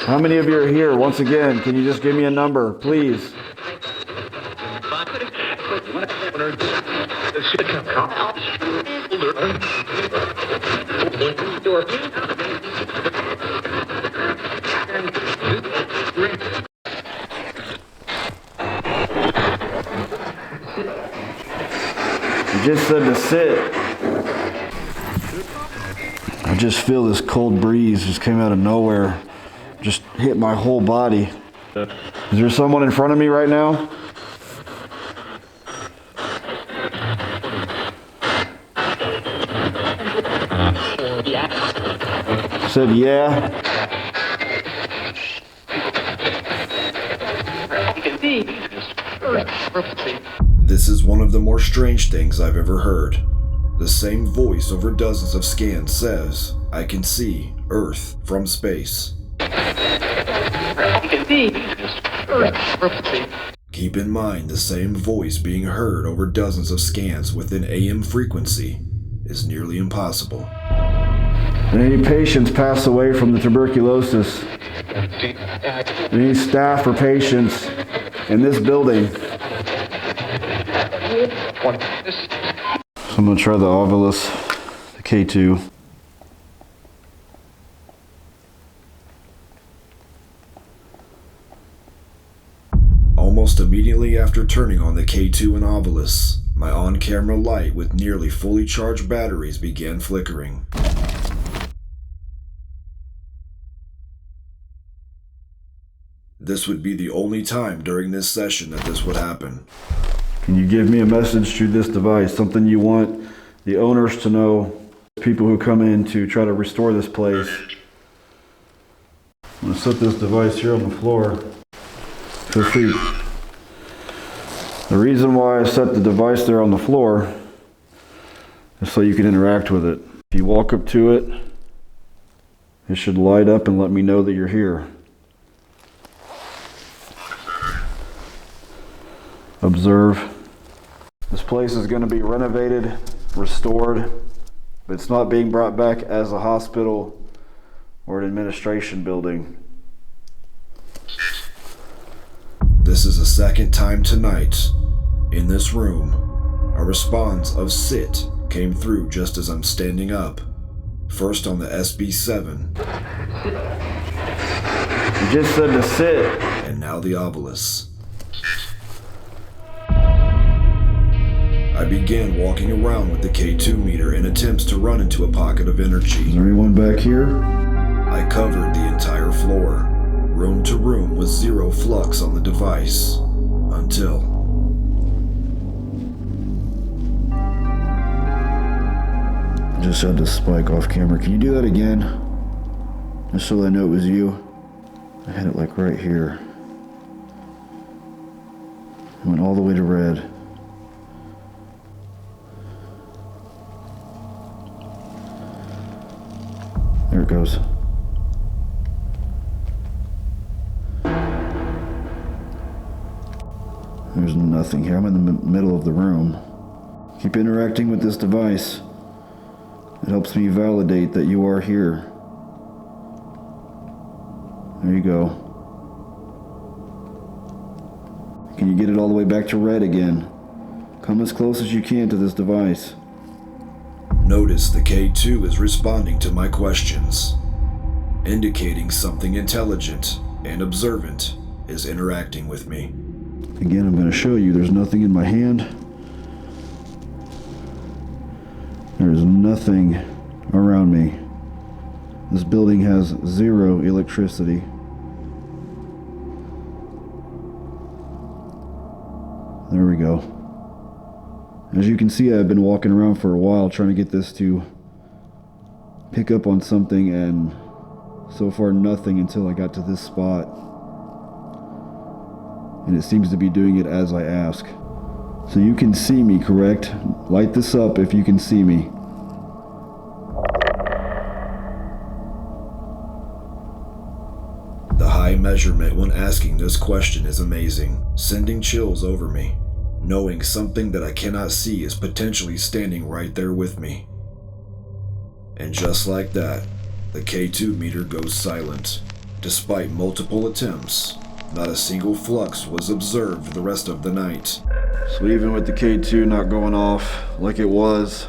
K: How many of you are here? Once again, can you just give me a number, please? You just said to sit. I just feel this cold breeze just came out of nowhere. Just hit my whole body. Is there someone in front of me right now? Said yeah.
A: This is one of the more strange things I've ever heard. The same voice over dozens of scans says, "I can see Earth from space." Keep in mind, the same voice being heard over dozens of scans within AM frequency is nearly impossible.
K: Any patients pass away from the tuberculosis? Any staff or patients in this building? So I'm going to try the Ovilus, the K2.
A: Almost immediately after turning on the K2 and Ovilus, my on-camera light with nearly fully charged batteries began flickering. This would be the only time during this session that this would happen.
K: Can you give me a message through this device? Something you want the owners to know, people who come in to try to restore this place. I'm going to set this device here on the floor. Feel free. The reason why I set the device there on the floor is so you can interact with it. If you walk up to it, it should light up and let me know that you're here. Observe. This place is going to be renovated, restored, but it's not being brought back as a hospital or an administration building.
A: This is the second time tonight, in this room, a response of sit came through just as I'm standing up. First on the SB7.
K: You just said to sit.
A: And now the Ovilus. I began walking around with the K2 meter in attempts to run into a pocket of energy.
K: Is there anyone back here?
A: I covered the entire floor, room to room with zero flux on the device, until
K: Just had to spike off camera. Can you do that again? Just so I know it was you. I had it like right here. It went all the way to red. There it goes. There's nothing here. I'm in the middle of the room. Keep interacting with this device. It helps me validate that you are here. There you go. Can you get it all the way back to red again? Come as close as you can to this device.
A: Notice the K2 is responding to my questions, indicating something intelligent and observant is interacting with me.
K: Again, I'm going to show you there's nothing in my hand. There's nothing around me. This building has 0 electricity. There we go. As you can see, I've been walking around for a while trying to get this to pick up on something, and so far nothing until I got to this spot. And it seems to be doing it as I ask. So you can see me, correct? Light this up if you can see me.
A: The high measurement when asking this question is amazing, sending chills over me, knowing something that I cannot see is potentially standing right there with me. And just like that, the K2 meter goes silent. Despite multiple attempts, not a single flux was observed the rest of the night.
K: So even with the K2 not going off like it was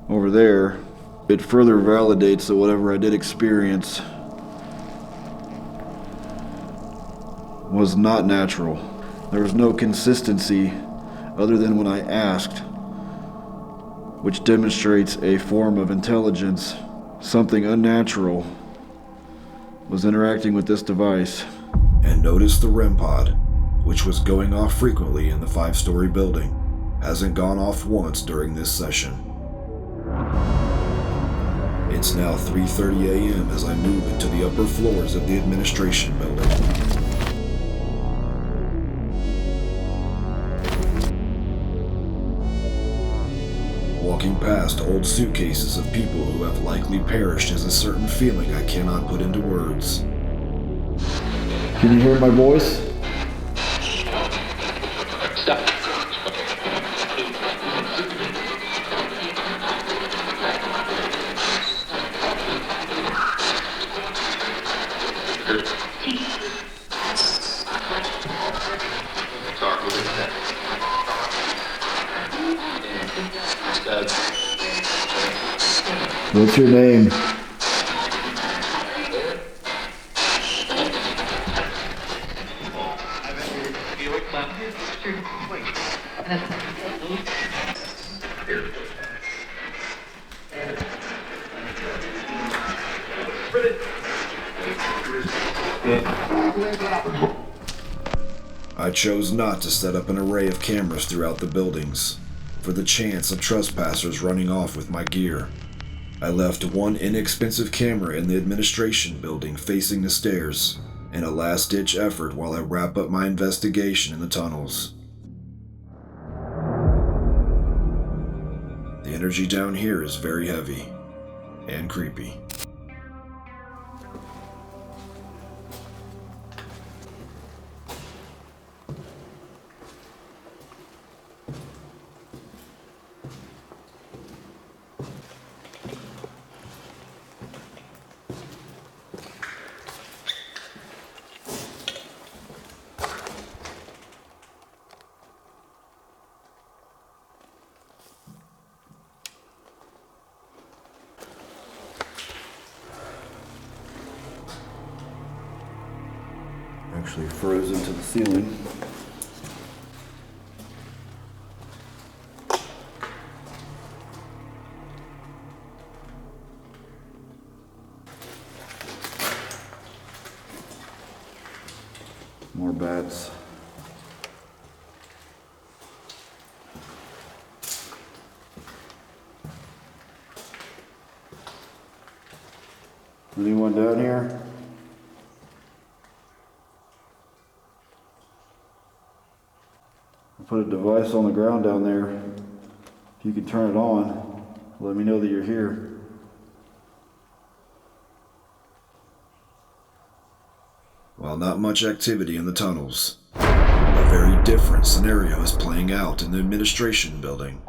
K: over there, it further validates that whatever I did experience was not natural. There was no consistency other than when I asked, which demonstrates a form of intelligence. Something unnatural was interacting with this device.
A: And notice the Rimpod, which was going off frequently in the 5-story building, hasn't gone off once during this session. It's now 3:30 a.m. as I move into the upper floors of the administration building. Walking past old suitcases of people who have likely perished is a certain feeling I cannot put into words.
K: Can you hear my voice?
L: Stop.
K: What's your name?
A: I chose not to set up an array of cameras throughout the buildings, for the chance of trespassers running off with my gear. I left one inexpensive camera in the administration building facing the stairs, in a last-ditch effort while I wrap up my investigation in the tunnels. The energy down here is very heavy and creepy.
K: Actually frozen to the ceiling. More bats. Anyone down here? I put a device on the ground down there. If you can turn it on, let me know that you're here.
A: While not much activity in the tunnels, a very different scenario is playing out in the administration building.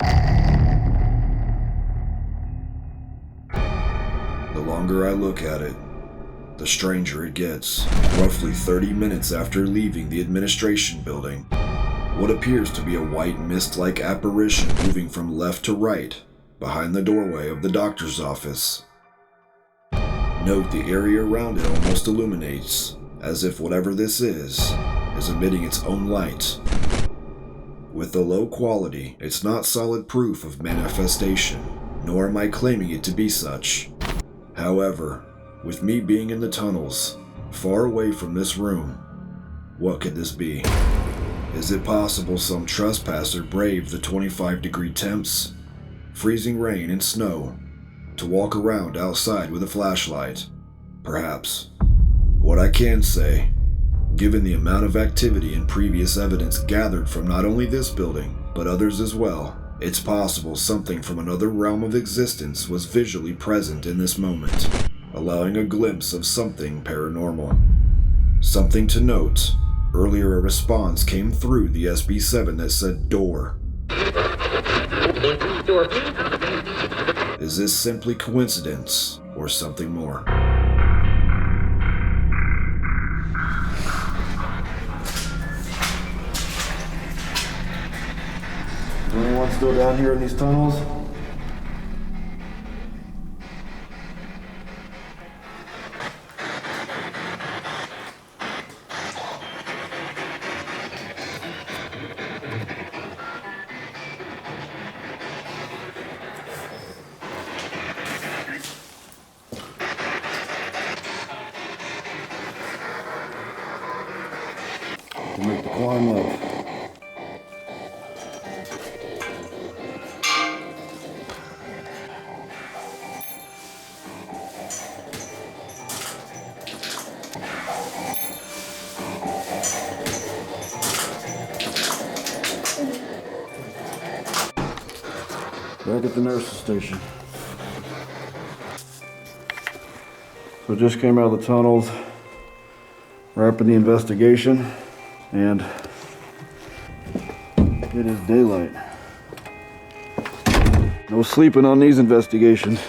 A: The longer I look at it, the stranger it gets. Roughly 30 minutes after leaving the administration building, what appears to be a white mist-like apparition moving from left to right behind the doorway of the doctor's office. Note the area around it almost illuminates, as if whatever this is emitting its own light. With the low quality, it's not solid proof of manifestation, nor am I claiming it to be such. However, with me being in the tunnels, far away from this room, what could this be? Is it possible some trespasser braved the 25-degree temps, freezing rain and snow, to walk around outside with a flashlight? Perhaps. What I can say, given the amount of activity and previous evidence gathered from not only this building, but others as well, it's possible something from another realm of existence was visually present in this moment, allowing a glimpse of something paranormal. Something to note, earlier a response came through the SB7 that said door. Is this simply coincidence or something more?
K: Is anyone still down here in these tunnels? To make the climb up. Back at the nurse's station. So just came out of the tunnels, wrapping the investigation, and it is daylight. No sleeping on these investigations.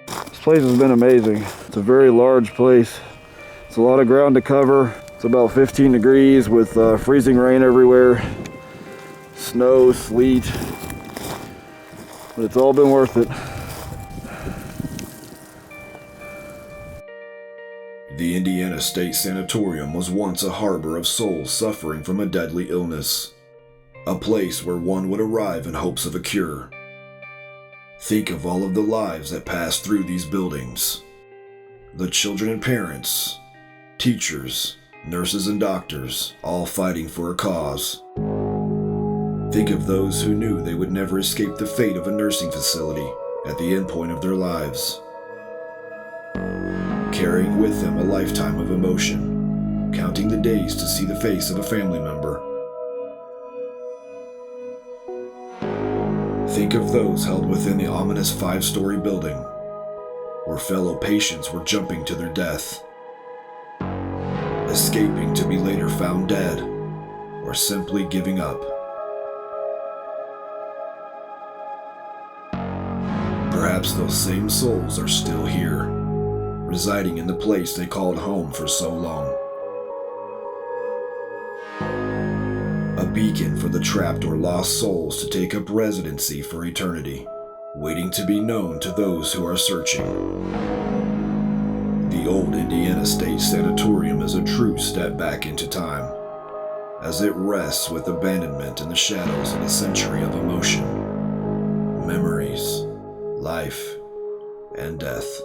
K: This place has been amazing. It's a very large place. It's a lot of ground to cover. It's about 15 degrees with freezing rain everywhere, snow, sleet, but it's all been worth it.
A: The Indiana State Sanatorium was once a harbor of souls suffering from a deadly illness, a place where one would arrive in hopes of a cure. Think of all of the lives that passed through these buildings, the children and parents, teachers, nurses and doctors, all fighting for a cause. Think of those who knew they would never escape the fate of a nursing facility at the end point of their lives, carrying with them a lifetime of emotion, counting the days to see the face of a family member. Think of those held within the ominous 5-story building, where fellow patients were jumping to their death, escaping to be later found dead, or simply giving up. Perhaps those same souls are still here, residing in the place they called home for so long. A beacon for the trapped or lost souls to take up residency for eternity, waiting to be known to those who are searching. The old Indiana State Sanatorium is a true step back into time, as it rests with abandonment in the shadows of a century of emotion, memories, life, and death.